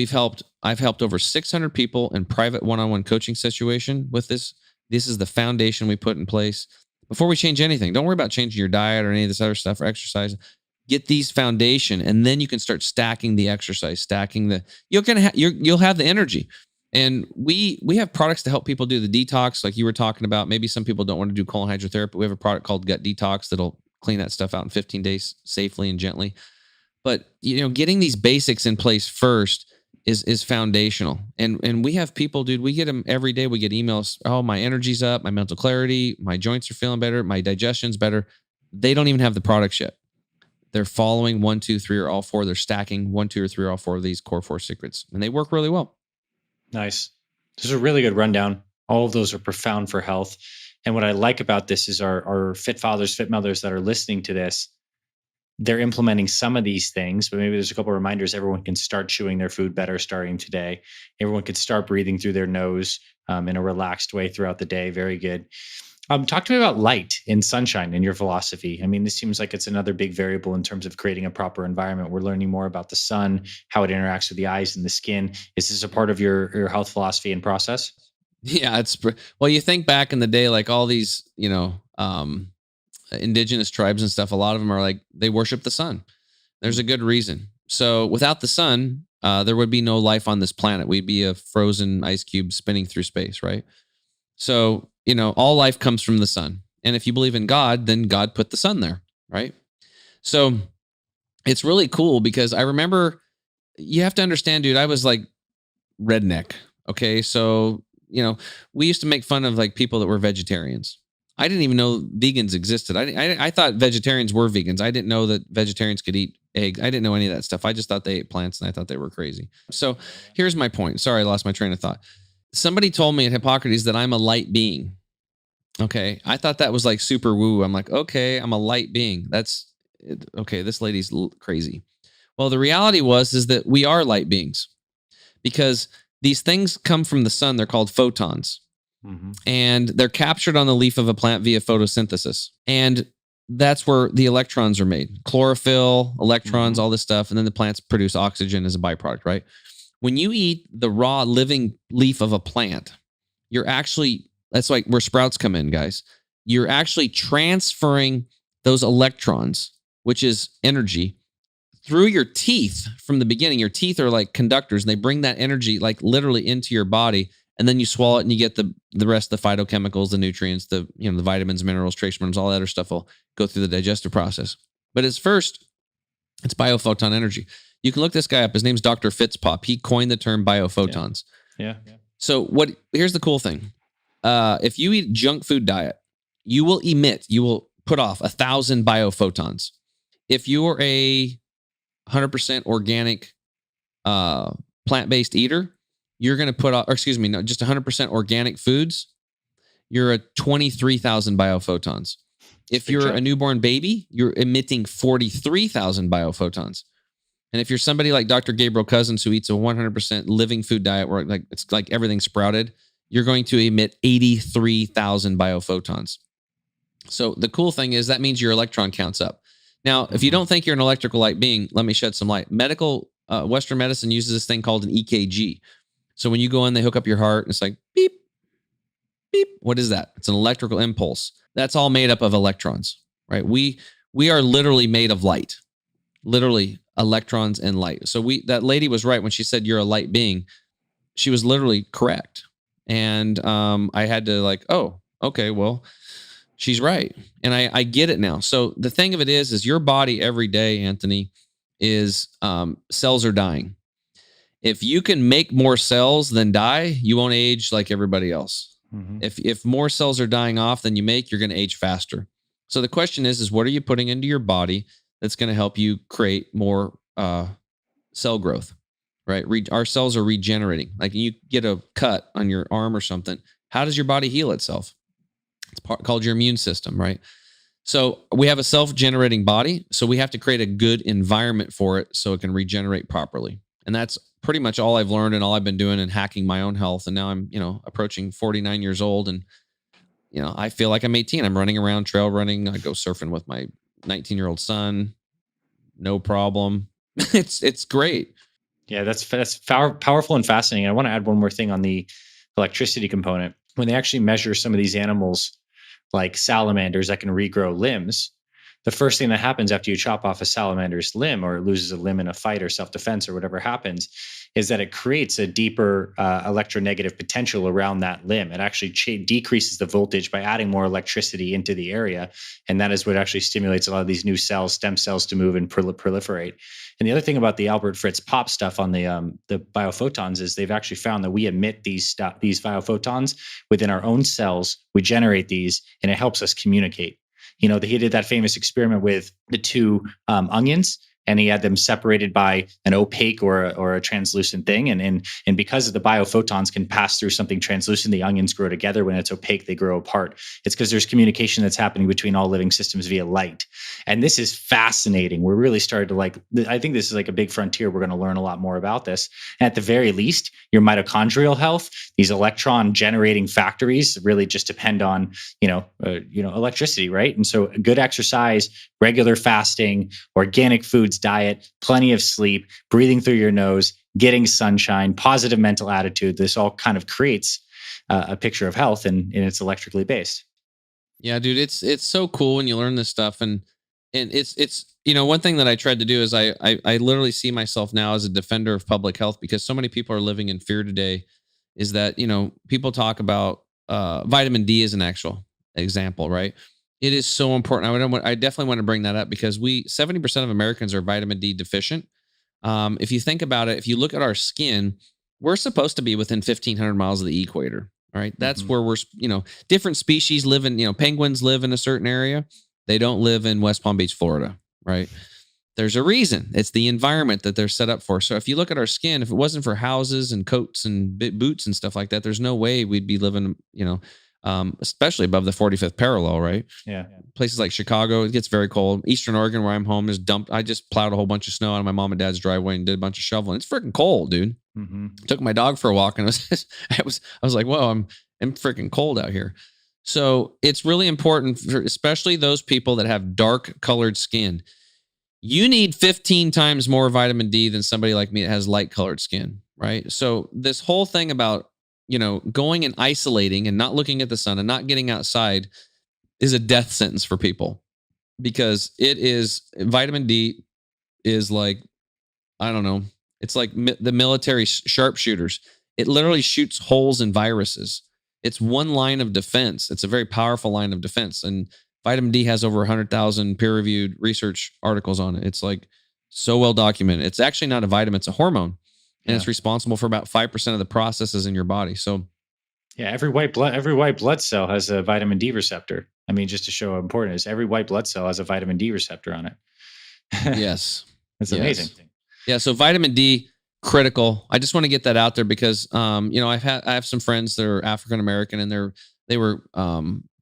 I've helped over 600 people in private one-on-one coaching situation with this. This is the foundation we put in place before we change anything. Don't worry about changing your diet or any of this other stuff or exercise. Get these foundation, and then you can start stacking the exercise, you'll have the energy. And we have products to help people do the detox, like you were talking about. Maybe some people don't want to do colon hydrotherapy. We have a product called Gut Detox that'll clean that stuff out in 15 days safely and gently. But getting these basics in place first is foundational. And we have people, dude, we get them every day. We get emails. Oh, my energy's up, my mental clarity, my joints are feeling better, my digestion's better. They don't even have the products yet. They're following 1, 2, 3, or all 4. They're stacking 1, 2, or 3, or all 4 of these core 4 secrets, and they work really well. Nice. This is a really good rundown. All of those are profound for health. And what I like about this is our fit fathers, fit mothers that are listening to this, they're implementing some of these things, but maybe there's a couple of reminders. Everyone can start chewing their food better starting today. Everyone can start breathing through their nose in a relaxed way throughout the day. Very good. Talk to me about light and sunshine in your philosophy. I mean, this seems like it's another big variable in terms of creating a proper environment. We're learning more about the sun, how it interacts with the eyes and the skin. Is this a part of your health philosophy and process? Yeah, you think back in the day, like all these, indigenous tribes and stuff, a lot of them are like, they worship the sun. There's a good reason. So without the sun, there would be no life on this planet. We'd be a frozen ice cube spinning through space, right? So, all life comes from the sun. And if you believe in God, then God put the sun there, right? So it's really cool because I remember, you have to understand, dude, I was like redneck. Okay. So, we used to make fun of like people that were vegetarians. I didn't even know vegans existed. I thought vegetarians were vegans. I didn't know that vegetarians could eat eggs. I didn't know any of that stuff. I just thought they ate plants and I thought they were crazy. So here's my point. Sorry, I lost my train of thought. Somebody told me at Hippocrates that I'm a light being. Okay. I thought that was like super woo. I'm like, okay, I'm a light being. That's okay. This lady's crazy. Well, the reality is that we are light beings because these things come from the sun. They're called photons. Mm-hmm. And they're captured on the leaf of a plant via photosynthesis. And that's where the electrons are made. Chlorophyll, electrons, all this stuff. And then the plants produce oxygen as a byproduct, right? When you eat the raw living leaf of a plant, that's like where sprouts come in, guys. You're actually transferring those electrons, which is energy, through your teeth from the beginning. Your teeth are like conductors and they bring that energy like literally into your body. And then you swallow it and you get the rest of the phytochemicals, the nutrients, the vitamins, minerals, trace minerals, all that other stuff will go through the digestive process. But it's biophoton energy. You can look this guy up. His name's Dr. Fitzpop. He coined the term biophotons. Yeah. So here's the cool thing. If you eat junk food diet, you will put off 1,000 biophotons. If you are a 100% organic plant-based eater, you're going to put off, just 100% organic foods, you're at 23,000 biophotons. If you're a newborn baby, you're emitting 43,000 biophotons. And if you're somebody like Dr. Gabriel Cousins, who eats a 100% living food diet where it's like everything sprouted, you're going to emit 83,000 biophotons. So the cool thing is that means your electron count's up. Now, if you don't think you're an electrical light being, let me shed some light. Western medicine uses this thing called an EKG. So when you go in, they hook up your heart and it's like beep, beep. What is that? It's an electrical impulse. That's all made up of electrons, right? We are literally made of light, literally electrons and light. So that lady was right when she said you're a light being. She was literally correct. And I had to oh, okay, well, she's right. And I get it now. So the thing of it is your body every day, Anthony, is cells are dying. If you can make more cells than die, you won't age like everybody else. Mm-hmm. If more cells are dying off than you make, you're going to age faster. So the question is what are you putting into your body that's going to help you create more cell growth, right? Our cells are regenerating. Like you get a cut on your arm or something. How does your body heal itself? It's called your immune system, right? So we have a self-generating body. So we have to create a good environment for it so it can regenerate properly. And that's pretty much all I've learned and all I've been doing and hacking my own health. And now I'm, approaching 49 years old and, I feel like I'm 18. I'm running around, trail running. I go surfing with my 19-year-old son. No problem. It's great. Yeah, that's powerful and fascinating. I want to add one more thing on the electricity component. When they actually measure some of these animals like salamanders that can regrow limbs, the first thing that happens after you chop off a salamander's limb or it loses a limb in a fight or self-defense or whatever happens is that it creates a deeper electronegative potential around that limb. It actually decreases the voltage by adding more electricity into the area. And that is what actually stimulates a lot of these new cells, stem cells, to move and proliferate. And the other thing about the Albert Fritz Pop stuff on the biophotons is they've actually found that we emit these biophotons within our own cells. We generate these and it helps us communicate. He did that famous experiment with the two onions, and he had them separated by an opaque or a translucent thing. And because of the biophotons can pass through something translucent, the onions grow together. When it's opaque, they grow apart. It's because there's communication that's happening between all living systems via light. And this is fascinating. We're really starting to I think this is like a big frontier. We're going to learn a lot more about this. And at the very least, your mitochondrial health, these electron generating factories really just depend on, electricity, right? And so good exercise, regular fasting, organic foods, diet, plenty of sleep, breathing through your nose, getting sunshine, positive mental attitude. This all kind of creates a picture of health, and it's electrically based. Yeah, dude, it's so cool when you learn this stuff, and it's one thing that I tried to do is I literally see myself now as a defender of public health because so many people are living in fear today. Is that people talk about vitamin D as an actual example, right? It is so important. I definitely want to bring that up because 70% of Americans are vitamin D deficient. If you think about it, if you look at our skin, we're supposed to be within 1,500 miles of the equator. All right. That's where different species live in, penguins live in a certain area. They don't live in West Palm Beach, Florida. Right. There's a reason. It's the environment that they're set up for. So if you look at our skin, if it wasn't for houses and coats and boots and stuff like that, there's no way we'd be living, especially above the 45th parallel, right? Yeah. Places like Chicago, it gets very cold. Eastern Oregon, where I'm home, is dumped. I just plowed a whole bunch of snow out of my mom and dad's driveway and did a bunch of shoveling. It's freaking cold, dude. Took my dog for a walk, and I was like, whoa, I'm freaking cold out here. So it's really important for especially those people that have dark colored skin. You need 15 times more vitamin D than somebody like me that has light colored skin, right? So this whole thing about, going and isolating and not looking at the sun and not getting outside is a death sentence for people because vitamin D is like, I don't know. It's like the military sharpshooters. It literally shoots holes in viruses. It's one line of defense. It's a very powerful line of defense. And vitamin D has over 100,000 peer-reviewed research articles on it. It's like so well documented. It's actually not a vitamin, it's a hormone. And it's responsible for about 5% of the processes in your body. So yeah, every white blood cell has a vitamin D receptor. I mean, just to show how important it is, every white blood cell has a vitamin D receptor on it. Yes. It's amazing. Yeah. So vitamin D, critical. I just want to get that out there because, I have some friends that are African American and they were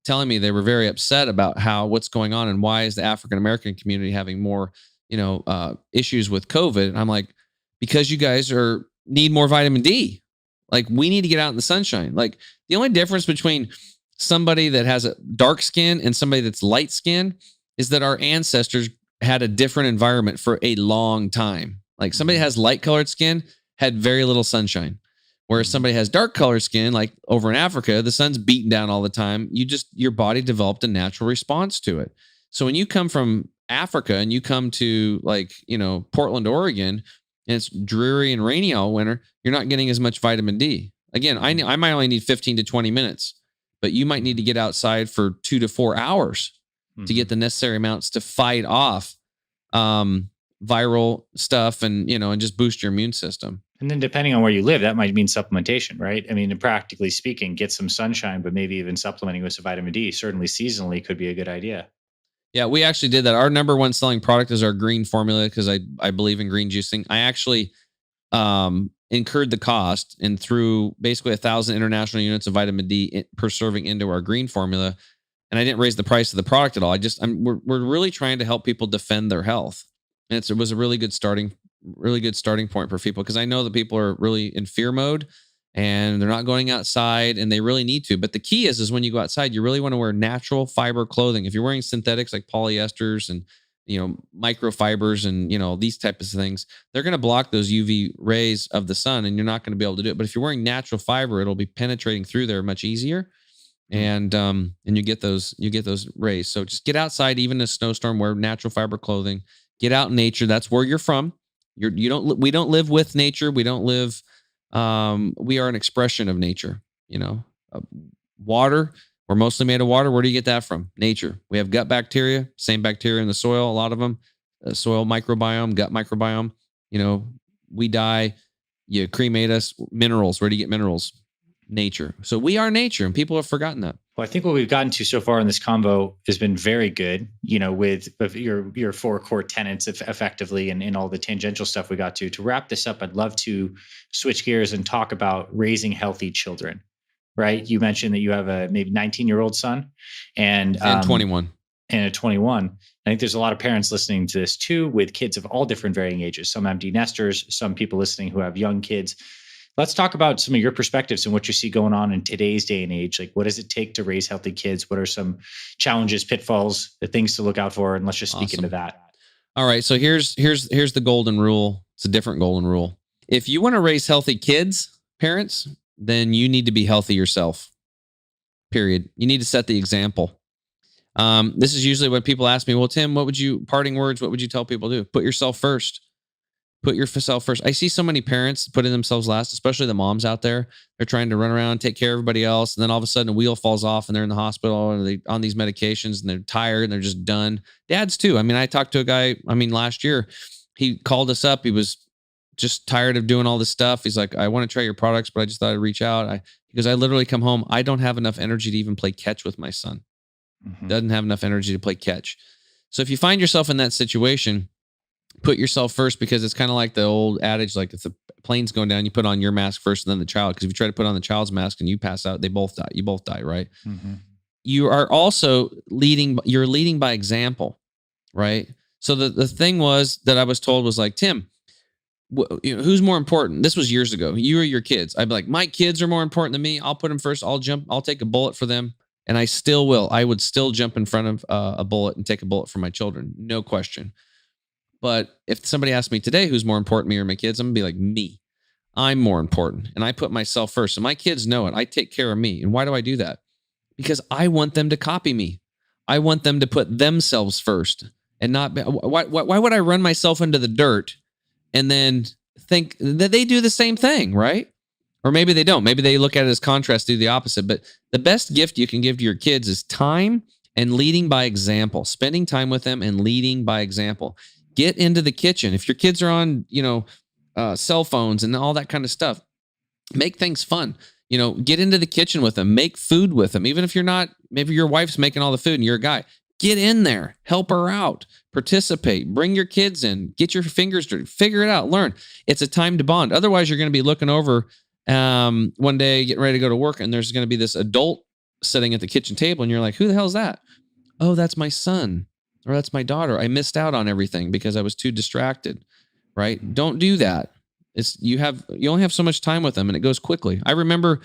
telling me they were very upset about what's going on and why is the African American community having more, issues with COVID. And I'm like, because you guys need more vitamin D. Like we need to get out in the sunshine. Like the only difference between somebody that has a dark skin and somebody that's light skin is that our ancestors had a different environment for a long time. Like somebody has light colored skin had very little sunshine. Whereas somebody has dark colored skin, like over in Africa, the sun's beating down all the time. Your body developed a natural response to it. So when you come from Africa and you come to Portland, Oregon, and it's dreary and rainy all winter, you're not getting as much vitamin D. Again, I might only need 15 to 20 minutes, but you might need to get outside for 2 to 4 hours to get the necessary amounts to fight off viral stuff and just boost your immune system. And then depending on where you live, that might mean supplementation, right? I mean, practically speaking, get some sunshine, but maybe even supplementing with some vitamin D, certainly seasonally could be a good idea. Yeah, we actually did that. Our number one selling product is our green formula because I believe in green juicing. I actually incurred the cost and threw basically 1,000 international units of vitamin D per serving into our green formula. And I didn't raise the price of the product at all. We're really trying to help people defend their health. And it was a really good starting point for people because I know that people are really in fear mode and they're not going outside and they really need to. But the key is when you go outside, you really want to wear natural fiber clothing. If you're wearing synthetics like polyesters and, microfibers and, these types of things, they're going to block those UV rays of the sun and you're not going to be able to do it. But if you're wearing natural fiber, it'll be penetrating through there much easier. And you get those rays. So just get outside, even in a snowstorm, wear natural fiber clothing, get out in nature. That's where you're from. We don't live with nature. We don't live, we are an expression of nature, water. We're mostly made of water. Where do you get that from? Nature. We have gut bacteria, same bacteria in the soil. A lot of them, soil microbiome, gut microbiome, we die, you cremate us. Minerals. Where do you get minerals? Nature. So we are nature and people have forgotten that. Well, I think what we've gotten to so far in this combo has been very good, with your 4 core tenets effectively and all the tangential stuff we got to. To wrap this up, I'd love to switch gears and talk about raising healthy children, right? You mentioned that you have a maybe 19-year-old son and 21. And a 21. I think there's a lot of parents listening to this too with kids of all different varying ages, some empty nesters, some people listening who have young kids. Let's talk about some of your perspectives and what you see going on in today's day and age. Like, what does it take to raise healthy kids? What are some challenges, pitfalls, the things to look out for? And let's just speak into that. All right. So here's the golden rule. It's a different golden rule. If you want to raise healthy kids, parents, then you need to be healthy yourself. Period. You need to set the example. This is usually when people ask me, well, Tim, parting words, what would you tell people to do? Put yourself first. Put yourself first. I see so many parents putting themselves last, especially the moms out there. They're trying to run around, take care of everybody else. And then all of a sudden a wheel falls off and they're in the hospital or they on these medications and they're tired and they're just done. Dads too. I mean, I talked to a guy, last year, he called us up. He was just tired of doing all this stuff. He's like, I want to try your products, but I just thought I'd reach out. Because I literally come home. I don't have enough energy to even play catch with my son. Doesn't have enough energy to play catch. So if you find yourself in that situation, put yourself first, because it's kind of like the old adage, like if the plane's going down, you put on your mask first and then the child. Because if you try to put on the child's mask and you pass out, they both die. You both die, right? You are also you're leading by example, right? So the thing was that I was told was like, Tim, who's more important? This was years ago. You or your kids? I'd be like, my kids are more important than me. I'll put them first. I'll take a bullet for them. And I still will. I would still jump in front of a bullet and take a bullet for my children. No question. But if somebody asked me today, who's more important, me or my kids, I'm going to be like, me. I'm more important. And I put myself first. And my kids know it. I take care of me. And why do I do that? Because I want them to copy me. I want them to put themselves first and not, why would I run myself into the dirt and then think that they do the same thing, right? Or maybe they don't. Maybe they look at it as contrast, do the opposite. But the best gift you can give to your kids is time and leading by example, spending time with them and leading by example. Get into the kitchen. If your kids are on, cell phones and all that kind of stuff, make things fun. Get into the kitchen with them, make food with them. Even if you're not, maybe your wife's making all the food and you're a guy, get in there, help her out, participate, bring your kids in, get your fingers dirty, figure it out, learn. It's a time to bond. Otherwise, you're going to be looking over one day, getting ready to go to work, and there's going to be this adult sitting at the kitchen table, and you're like, who the hell is that? Oh, that's my son. Or that's my daughter. I missed out on everything because I was too distracted, right? Don't do that. You only have so much time with them and it goes quickly. I remember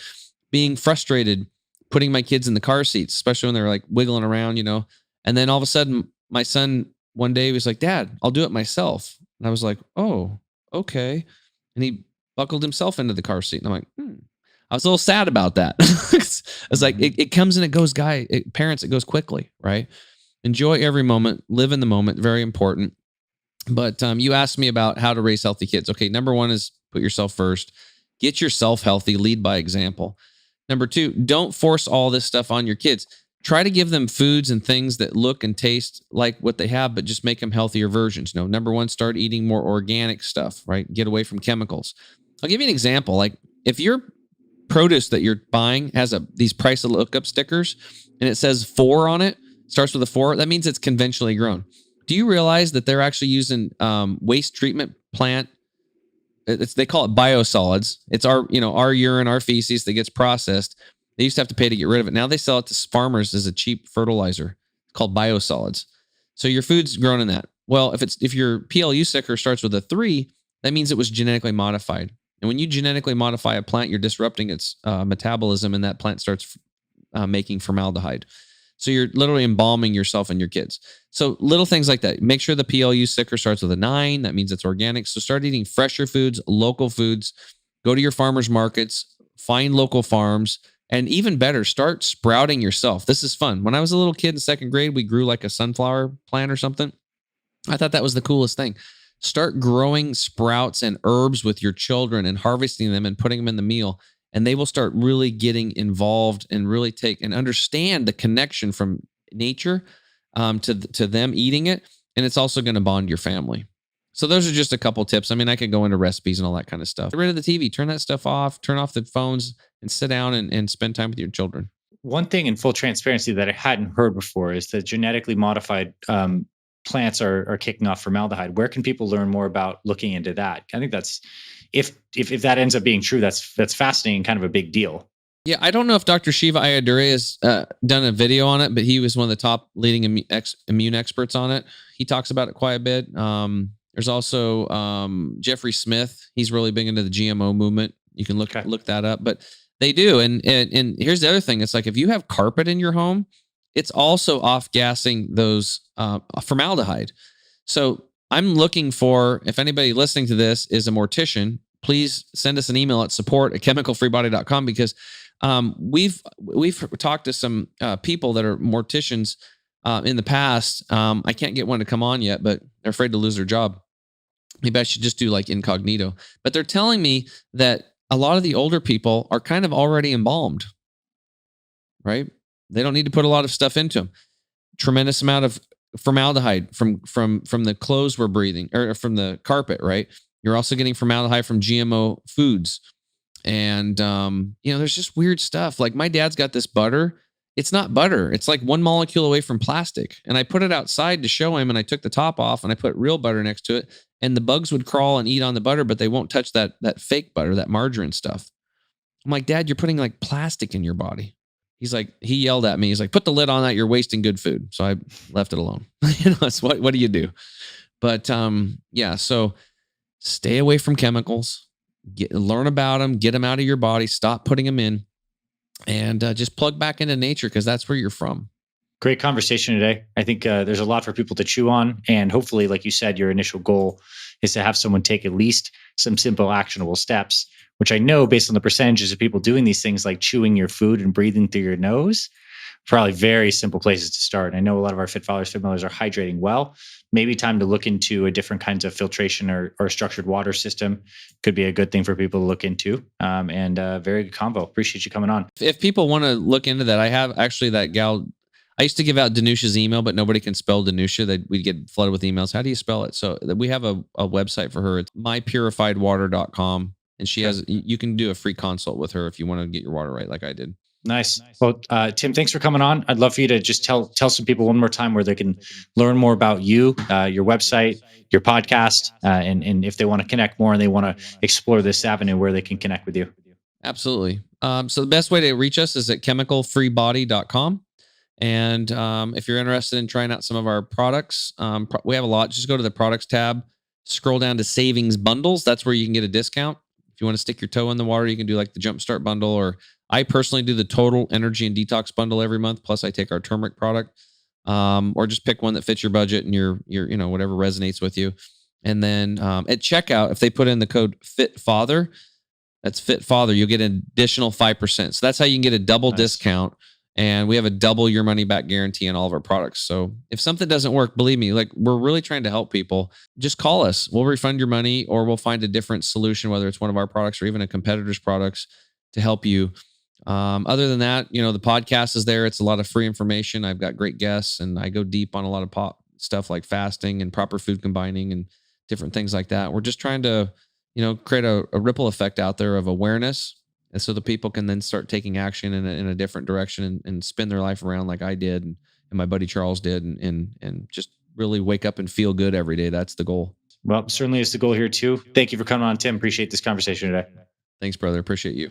being frustrated putting my kids in the car seats, especially when they're like wiggling around, and then all of a sudden my son one day was like, Dad, I'll do it myself. And I was like, oh, okay. And he buckled himself into the car seat. And I'm like, I was a little sad about that. I was like, it comes and it goes, parents, it goes quickly, right? Enjoy every moment, live in the moment, very important. But you asked me about how to raise healthy kids. Okay, number one is put yourself first. Get yourself healthy, lead by example. Number two, don't force all this stuff on your kids. Try to give them foods and things that look and taste like what they have, but just make them healthier versions. Number one, start eating more organic stuff, right? Get away from chemicals. I'll give you an example. Like if your produce that you're buying has these price lookup stickers and it says 4 on it, starts with a 4, that means it's conventionally grown. Do you realize that they're actually using waste treatment plant? They call it biosolids. It's our urine, our feces that gets processed. They used to have to pay to get rid of it. Now they sell it to farmers as a cheap fertilizer. It's called biosolids. So your food's grown in that. Well, if your PLU sticker starts with a 3, that means it was genetically modified. And when you genetically modify a plant, you're disrupting its metabolism, and that plant starts making formaldehyde. So you're literally embalming yourself and your kids. So little things like that. Make sure the PLU sticker starts with a 9. That means it's organic. So start eating fresher foods, local foods. Go to your farmers markets, find local farms, and even better, start sprouting yourself. This is fun. When I was a little kid in 2nd grade, we grew like a sunflower plant or something. I thought that was the coolest thing. Start growing sprouts and herbs with your children and harvesting them and putting them in the meal. And they will start really getting involved and really take and understand the connection from nature to them eating it. And it's also going to bond your family. So those are just a couple tips. I could go into recipes and all that kind of stuff. Get rid of the TV, turn that stuff off, turn off the phones, and sit down and spend time with your children. One thing in full transparency that I hadn't heard before is that genetically modified plants are kicking off formaldehyde. Where can people learn more about looking into that? I think that's, if that ends up being true, that's fascinating, kind of a big deal. Yeah, I don't know if Dr. Shiva Ayyadurai has done a video on it, but he was one of the top leading immune experts on it. He talks about it quite a bit. There's also Jeffrey Smith. He's really big into the GMO movement. You can look that up, but they do. And here's the other thing. It's like if you have carpet in your home, it's also off-gassing those formaldehyde. So I'm looking for, if anybody listening to this is a mortician, please send us an email at support@chemicalfreebody.com, because we've talked to some people that are morticians in the past. I can't get one to come on yet, but they're afraid to lose their job. Maybe I should just do like incognito. But they're telling me that a lot of the older people are kind of already embalmed, right? They don't need to put a lot of stuff into them. Tremendous amount of formaldehyde from the clothes we're breathing, or from the carpet, right? You're also getting formaldehyde from GMO foods. And there's just weird stuff. Like my dad's got this butter. It's not butter. It's like one molecule away from plastic. And I put it outside to show him, and I took the top off and I put real butter next to it. And the bugs would crawl and eat on the butter, but they won't touch that fake butter, that margarine stuff. I'm like, Dad, you're putting like plastic in your body. He yelled at me. He's like, put the lid on that. You're wasting good food. So I left it alone. It's what do you do? But so stay away from chemicals. Learn about them, get them out of your body, stop putting them in, and just plug back into nature, because that's where you're from. Great conversation today. I think there's a lot for people to chew on. And hopefully, like you said, your initial goal is to have someone take at least some simple, actionable steps, which I know based on the percentages of people doing these things like chewing your food and breathing through your nose, probably very simple places to start. I know a lot of our fit fathers, fit mothers are hydrating well. Maybe time to look into a different kinds of filtration or structured water system could be a good thing for people to look into. And very good convo. Appreciate you coming on. If people want to look into that, I have actually that gal. I used to give out Danusha's email, but nobody can spell Danusha. We'd get flooded with emails. How do you spell it? So we have a website for her. It's mypurifiedwater.com. And you can do a free consult with her if you want to get your water right, like I did. Nice. Well, Tim, thanks for coming on. I'd love for you to just tell some people one more time where they can learn more about you, your website, your podcast, and if they want to connect more and they want to explore this avenue, where they can connect with you. Absolutely. So the best way to reach us is at chemicalfreebody.com. And if you're interested in trying out some of our products, we have a lot. Just go to the products tab, scroll down to savings bundles. That's where you can get a discount. If you want to stick your toe in the water, you can do like the Jumpstart bundle, or I personally do the total energy and detox bundle every month. Plus I take our turmeric product, or just pick one that fits your budget and your whatever resonates with you. And then at checkout, if they put in the code FITFATHER, that's FITFATHER, you'll get an additional 5%. So that's how you can get a double discount. And we have a double your money back guarantee on all of our products. So if something doesn't work, believe me, like we're really trying to help people. Just call us. We'll refund your money, or we'll find a different solution, whether it's one of our products or even a competitor's products, to help you. Other than that, the podcast is there. It's a lot of free information. I've got great guests, and I go deep on a lot of stuff like fasting and proper food combining and different things like that. We're just trying to, create a ripple effect out there of awareness. And so the people can then start taking action in a different direction and spin their life around like I did and my buddy Charles did, and just really wake up and feel good every day. That's the goal. Well, certainly is the goal here too. Thank you for coming on, Tim. Appreciate this conversation today. Thanks, brother. Appreciate you.